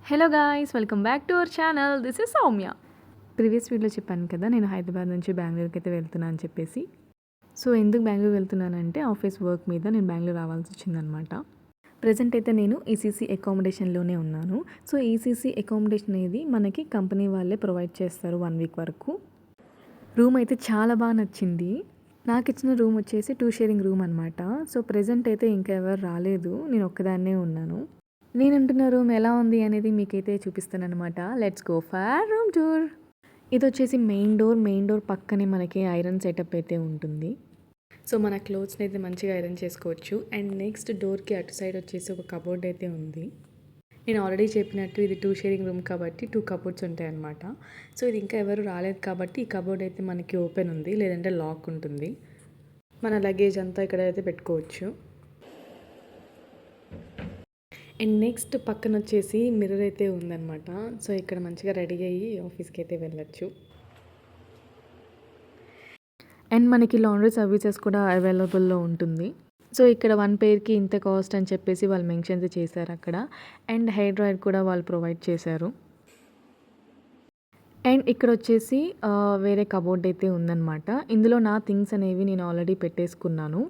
Hello guys, welcome back to our channel. This is Soumya. Previous వీడియోలో చెప్పాను కదా, నేను హైదరాబాద్ నుంచి బెంగళూరుకి అయితే వెళ్తున్నాను అని చెప్పేసి. సో ఎందుకు బెంగళూరు వెళ్తున్నానంటే ఆఫీస్ వర్క్ మీద నేను బెంగళూరు రావాల్సి వచ్చిందనమాట. ప్రజెంట్ అయితే నేను ఈసీసీ అకామిడేషన్లోనే ఉన్నాను. సో ఈసీసీ అకామిడేషన్ అనేది మనకి కంపెనీ వాళ్ళే ప్రొవైడ్ చేస్తారు 1 వీక్ వరకు. రూమ్ అయితే చాలా బాగా నచ్చింది. నాకు ఇచ్చిన రూమ్ వచ్చేసి 2 షేరింగ్ రూమ్ అనమాట. సో ప్రజెంట్ అయితే ఇంకా ఎవరు రాలేదు, నేను ఒక్కదాన్నే ఉన్నాను. నేను ఉంటున్న రూమ్ ఎలా ఉంది అనేది మీకైతే చూపిస్తాను అనమాట. Let's go for room tour. ఇది వచ్చేసి మెయిన్ డోర్ పక్కనే మనకి ఐరన్ సెటప్ అయితే ఉంటుంది. సో మన క్లోత్స్ని అయితే మంచిగా ఐరన్ చేసుకోవచ్చు. అండ్ నెక్స్ట్ డోర్కి అటు సైడ్ వచ్చేసి ఒక కబోర్డ్ అయితే ఉంది. నేను ఆల్రెడీ చెప్పినట్టు ఇది 2 షేరింగ్ రూమ్ కాబట్టి 2 కబోర్డ్స్ ఉంటాయి అనమాట. సో ఇది ఇంకా ఎవరు రాలేదు కాబట్టి ఈ కబోర్డ్ అయితే మనకి ఓపెన్ ఉంది, లేదంటే లాక్ ఉంటుంది. మన లగేజ్ అంతా ఇక్కడ అయితే పెట్టుకోవచ్చు. అండ్ నెక్స్ట్ పక్కన వచ్చేసి మిర్రర్ అయితే ఉందన్నమాట. సో ఇక్కడ మంచిగా రెడీ అయ్యి ఆఫీస్కి అయితే వెళ్ళచ్చు. అండ్ మనకి లాండ్రీ సర్వీసెస్ కూడా అవైలబుల్లో ఉంటుంది. సో ఇక్కడ 1 పెయిర్కి ఇంత కాస్ట్ అని చెప్పేసి వాళ్ళు మెన్షన్ చేశారు అక్కడ. అండ్ హెయిర్ డ్రైయర్ కూడా వాళ్ళు ప్రొవైడ్ చేశారు. అండ్ ఇక్కడ వచ్చేసి వేరే కబోర్డ్ అయితే ఉందన్నమాట. ఇందులో నా థింగ్స్ అనేవి నేను ఆల్రెడీ పెట్టేసుకున్నాను.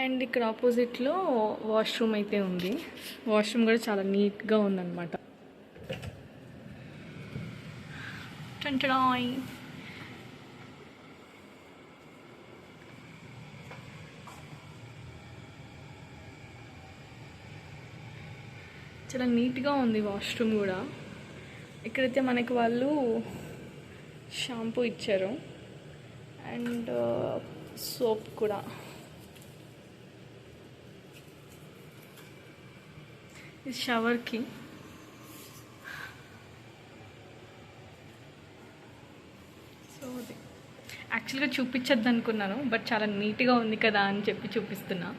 అండ్ ఇక్కడ ఆపోజిట్లో వాష్రూమ్ అయితే ఉంది. వాష్రూమ్ కూడా చాలా నీట్గా ఉందన్నమాట. చాలా నీట్గా ఉంది వాష్రూమ్ కూడా. ఇక్కడైతే మనకి వాళ్ళు షాంపూ ఇచ్చారు అండ్ సోప్ కూడా. ఇది షవర్కి. సో అది యాక్చువల్గా చూపించద్దు అనుకున్నాను, బట్ చాలా నీట్గా ఉంది కదా అని చెప్పి చూపిస్తున్నా.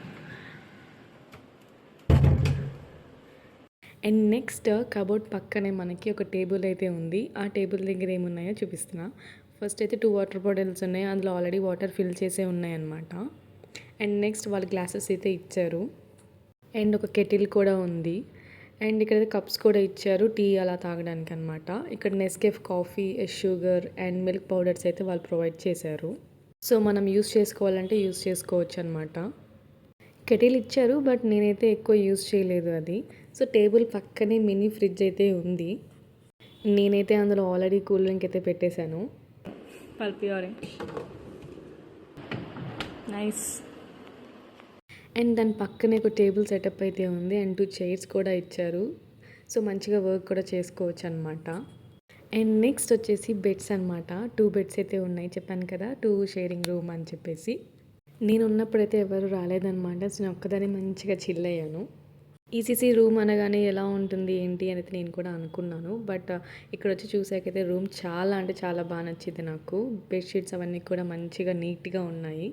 అండ్ నెక్స్ట్ కబోర్డ్ పక్కనే మనకి ఒక టేబుల్ అయితే ఉంది. ఆ టేబుల్ దగ్గర ఏమున్నాయో చూపిస్తున్నా. ఫస్ట్ అయితే 2 వాటర్ బాటిల్స్ ఉన్నాయి, అందులో ఆల్రెడీ వాటర్ ఫిల్ చేసే ఉన్నాయన్నమాట. అండ్ నెక్స్ట్ వాళ్ళు గ్లాసెస్ అయితే ఇచ్చారు. అండ్ ఒక కెటిల్ కూడా ఉంది. అండ్ ఇక్కడ కప్స్ కూడా ఇచ్చారు టీ అలా తాగడానికి అనమాట. ఇక్కడ Nescafe coffee, sugar and milk powders అయితే వాళ్ళు ప్రొవైడ్ చేశారు. సో మనం యూస్ చేసుకోవాలంటే యూస్ చేసుకోవచ్చు అనమాట. కెటిల్ ఇచ్చారు, బట్ నేనైతే ఎక్కువ యూస్ చేయలేదు అది. సో టేబుల్ పక్కనే మినీ ఫ్రిడ్జ్ అయితే ఉంది. నేనైతే అందులో ఆల్రెడీ కూల్ డ్రింక్ అయితే పెట్టేశాను. Pulpy orange nice. అండ్ దాని పక్కనే ఒక టేబుల్ సెటప్ అయితే ఉంది అండ్ 2 చైర్స్ కూడా ఇచ్చారు. సో మంచిగా వర్క్ కూడా చేసుకోవచ్చు అనమాట. అండ్ నెక్స్ట్ వచ్చేసి బెడ్స్ అనమాట. 2 బెడ్స్ అయితే ఉన్నాయి, చెప్పాను కదా 2 షేరింగ్ రూమ్ అని చెప్పేసి. నేను ఉన్నప్పుడైతే ఎవరు రాలేదన్నమాట. సో నేను ఒక్కదాన్ని మంచిగా చిల్ అయ్యాను. ఈసీసీ రూమ్ అనగానే ఎలా ఉంటుంది ఏంటి అనేది నేను కూడా అనుకున్నాను, బట్ ఇక్కడ వచ్చి చూసాకైతే రూమ్ చాలా అంటే చాలా బాగా నచ్చింది నాకు. బెడ్షీట్స్ అవన్నీ కూడా మంచిగా నీట్గా ఉన్నాయి.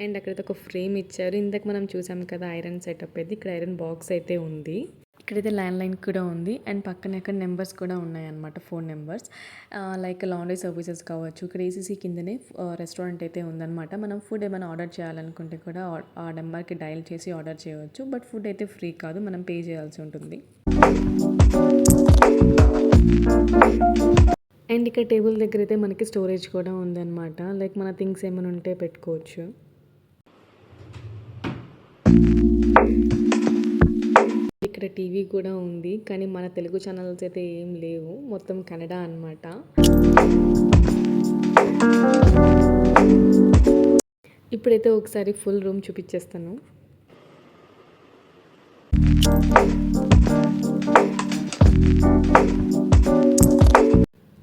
అండ్ అక్కడైతే ఒక ఫ్రేమ్ ఇచ్చారు. ఇందాక మనం చూసాం కదా ఐరన్ సెటప్ అయితే, ఇక్కడ ఐరన్ బాక్స్ అయితే ఉంది. ఇక్కడైతే ల్యాండ్ లైన్ కూడా ఉంది. అండ్ పక్కన ఇక్కడ నెంబర్స్ కూడా ఉన్నాయన్నమాట, phone numbers. Like laundry services కావచ్చు. ఇక్కడ ఏసీసీ కిందనే రెస్టారెంట్ అయితే ఉందన్నమాట. మనం ఫుడ్ ఏమైనా ఆర్డర్ చేయాలనుకుంటే కూడా ఆ నెంబర్కి డయల్ చేసి ఆర్డర్ చేయవచ్చు. బట్ ఫుడ్ అయితే ఫ్రీ కాదు, మనం పే చేయాల్సి ఉంటుంది. అండ్ ఇక్కడ టేబుల్ దగ్గర అయితే మనకి స్టోరేజ్ కూడా ఉందన్నమాట. లైక్ మన థింగ్స్ ఏమైనా ఉంటే పెట్టుకోవచ్చు. ఇక్కడ టీవీ కూడా ఉంది, కానీ మన తెలుగు ఛానల్స్ అయితే ఏం లేవు, మొత్తం కన్నడ అన్నమాట. ఇప్పుడైతే ఒకసారి ఫుల్ రూమ్ చూపించేస్తాను.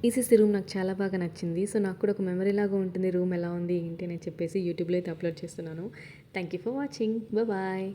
ఈసీసీ రూమ్ నాకు చాలా బాగా నచ్చింది. సో నాకు కూడా ఒక మెమరీ లాగా ఉంటుంది రూమ్ ఎలా ఉంది ఏంటి అని చెప్పేసి యూట్యూబ్లో అయితే అప్లోడ్ చేస్తున్నాను. Thank you for watching. Bye.